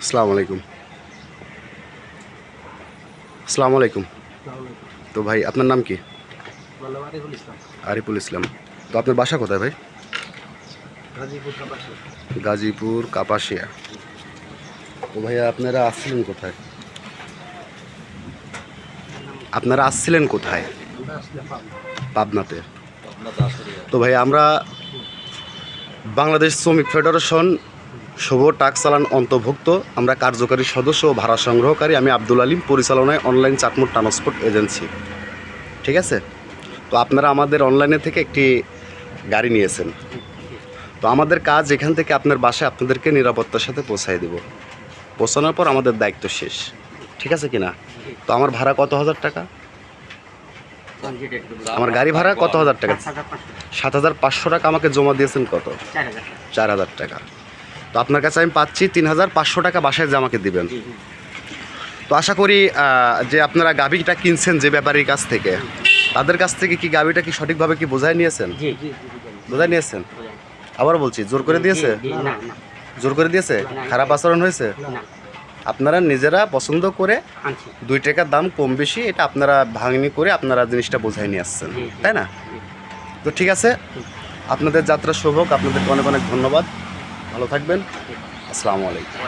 আসসালামু আলাইকুম। আসসালামু আলাইকুম। তো ভাই আপনার নাম কি? আরিফুল ইসলাম। তো আপনার বাসা কোথায় ভাই? গাজীপুর কাপাসিয়া। তো ভাইয়া আপনারা আসছিলেন কোথায়? পাবনাতে। তো ভাই আমরা বাংলাদেশ শ্রমিক ফেডারেশন শুভ টাক চালান অন্তর্ভুক্ত, আমরা কার্যকারী সদস্য ও ভাড়া সংগ্রহকারী। আমি আব্দুল আলিম, পরিচালনায় অনলাইন চাটমোট ট্রান্সপোর্ট এজেন্সি। ঠিক আছে। তো আপনারা আমাদের অনলাইনে থেকে একটি গাড়ি নিয়েছেন। তো আমাদের কাজ এখান থেকে আপনার বাসায় আপনাদেরকে নিরাপত্তার সাথে পৌঁছায় দেব। পৌঁছানোর পর আমাদের দায়িত্ব শেষ। ঠিক আছে কিনা? তো আমার ভাড়া কত হাজার টাকা? আমার গাড়ি ভাড়া কত হাজার টাকা? 7,500 টাকা আমাকে জমা দিয়েছেন কত? 4,000 টাকা। তো আপনার কাছে আমি পাচ্ছি 3,500 টাকা বাসায় যে আমাকে দিবেন। তো আশা করি যে আপনারা গাভীটা কিনছেন যে ব্যাপারীর কাছ থেকে, তাদের কাছ থেকে কি গাভীটা কি সঠিকভাবে কি বোঝায় নিয়েছেন? বোঝায় নিয়েছেন? আবার বলছি, জোর করে দিয়েছে? জোর করে দিয়েছে? খারাপ আচরণ হয়েছে? আপনারা নিজেরা পছন্দ করে 2 টাকার দাম কম বেশি এটা আপনারা ভাঙনি করে আপনারা জিনিসটা বোঝাই নিয়ে আসছেন, তাই না? তো ঠিক আছে, আপনাদের যাত্রা শুভ হোক। আপনাদেরকে অনেক অনেক ধন্যবাদ। ভালো থাকবেন। আসসালামু আলাইকুম।